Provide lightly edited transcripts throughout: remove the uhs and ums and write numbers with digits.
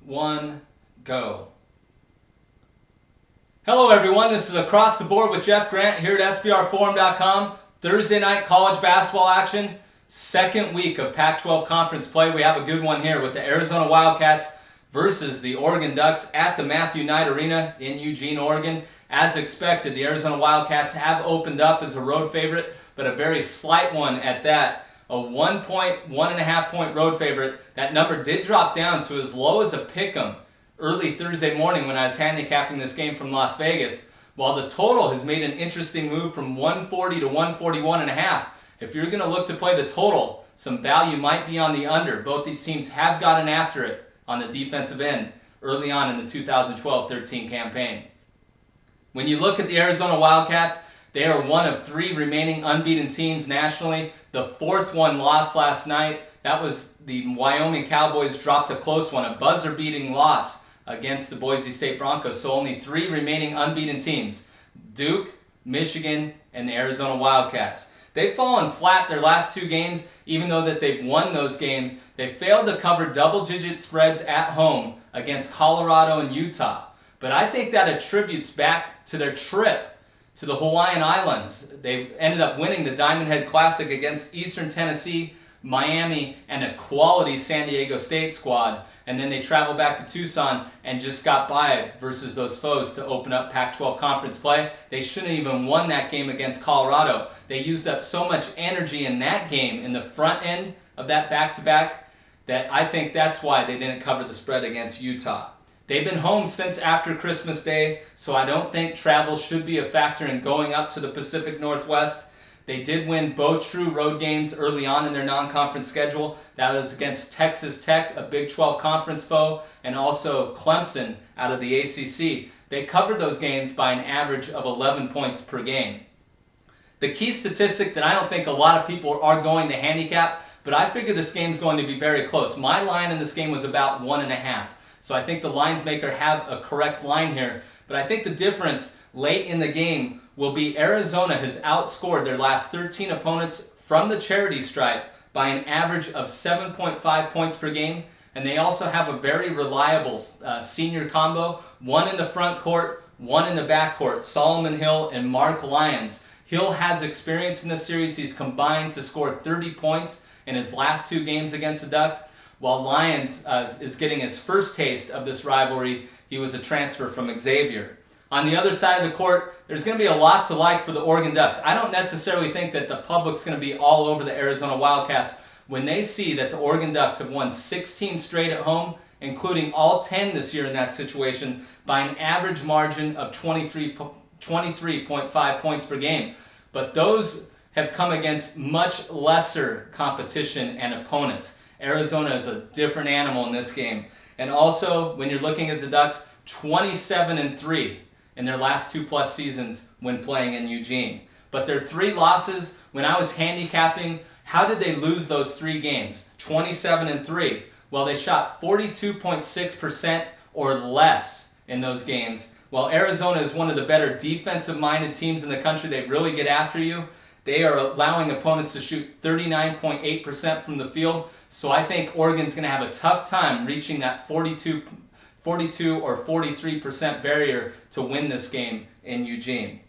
1, go. Hello everyone, this is Across the Board with Jeff Grant here at AZvORE.com. Thursday night college basketball action, second week of Pac-12 conference play. We have a good one here with the Arizona Wildcats versus the Oregon Ducks at the Matthew Knight Arena in Eugene, Oregon. As expected, the Arizona Wildcats have opened up as a road favorite, but a very slight one at that. A 1.5 point road favorite. That number did drop down to as low as a pick'em early Thursday morning when I was handicapping this game from Las Vegas, while the total has made an interesting move from 140 to 141.5. If you're going to look to play the total, some value might be on the under. Both these teams have gotten after it on the defensive end early on in the 2012-13 campaign. When you look at the Arizona Wildcats, they are one of 3 remaining unbeaten teams nationally. The 4th one lost last night. That was the Wyoming Cowboys dropped a close one, a buzzer-beating loss against the Boise State Broncos. So only 3 remaining unbeaten teams: Duke, Michigan, and the Arizona Wildcats. They've fallen flat their last 2 games, even though that they've won those games. They failed to cover double-digit spreads at home against Colorado and Utah. But I think that attributes back to their trip to the Hawaiian Islands. They ended up winning the Diamond Head Classic against Eastern Tennessee, Miami, and a quality San Diego State squad. And then they traveled back to Tucson and just got by versus those foes to open up Pac-12 conference play. They shouldn't have even won that game against Colorado. They used up so much energy in that game in the front end of that back-to-back that I think that's why they didn't cover the spread against Utah. They've been home since after Christmas Day, so I don't think travel should be a factor in going up to the Pacific Northwest. They did win both true road games early on in their non-conference schedule. That was against Texas Tech, a Big 12 conference foe, and also Clemson out of the ACC. They covered those games by an average of 11 points per game. The key statistic that I don't think a lot of people are going to handicap, but I figure this game's going to be very close. My line in this game was about 1.5. So I think the lines maker have a correct line here. But I think the difference late in the game will be Arizona has outscored their last 13 opponents from the charity stripe by an average of 7.5 points per game. And they also have a very reliable senior combo, one in the front court, one in the back court, Solomon Hill and Mark Lyons. Hill has experience in this series. He's combined to score 30 points in his last 2 games against the Ducks. While Lyons is getting his first taste of this rivalry, he was a transfer from Xavier. On the other side of the court, there's going to be a lot to like for the Oregon Ducks. I don't necessarily think that the public's going to be all over the Arizona Wildcats when they see that the Oregon Ducks have won 16 straight at home, including all 10 this year in that situation, by an average margin of 23.5 points per game. But those have come against much lesser competition and opponents. Arizona is a different animal in this game. And also, when you're looking at the Ducks, 27-3 in their last 2+ seasons when playing in Eugene. But their 3 losses, when I was handicapping, how did they lose those 3 games? 27-3. Well, they shot 42.6% or less in those games. While Arizona is one of the better defensive-minded teams in the country, they really get after you. They are allowing opponents to shoot 39.8% from the field. So I think Oregon's going to have a tough time reaching that 42 or 43% barrier to win this game in Eugene.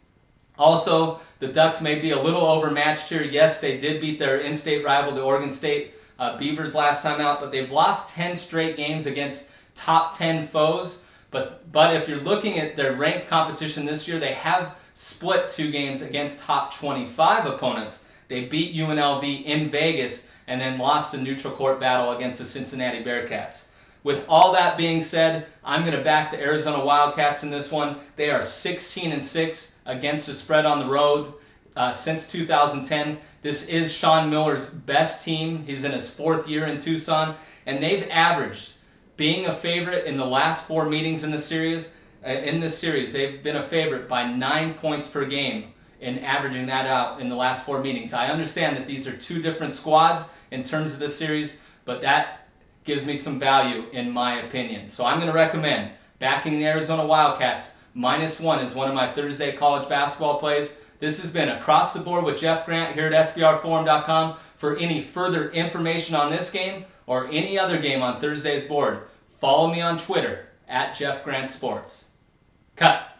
Also, the Ducks may be a little overmatched here. Yes, they did beat their in-state rival, the Oregon State Beavers, last time out, but they've lost 10 straight games against top 10 foes. But if you're looking at their ranked competition this year, they have split 2 games against top 25 opponents. They beat UNLV in Vegas and then lost a neutral court battle against the Cincinnati Bearcats. With all that being said, I'm going to back the Arizona Wildcats in this one. They are 16-6 against the spread on the road since 2010. This is Sean Miller's best team. He's in his 4th year in Tucson, and they've averaged, being a favorite in the last 4 meetings in this series, they've been a favorite by 9 points per game in averaging that out in the last 4 meetings. I understand that these are 2 different squads in terms of this series, but that gives me some value in my opinion. So I'm going to recommend backing the Arizona Wildcats. -1 is one of my Thursday college basketball plays. This has been Across the Board with Jeff Grant here at AZvORE.com. For any further information on this game or any other game on Thursday's board, Follow me on Twitter @JeffGrantSports. Cut.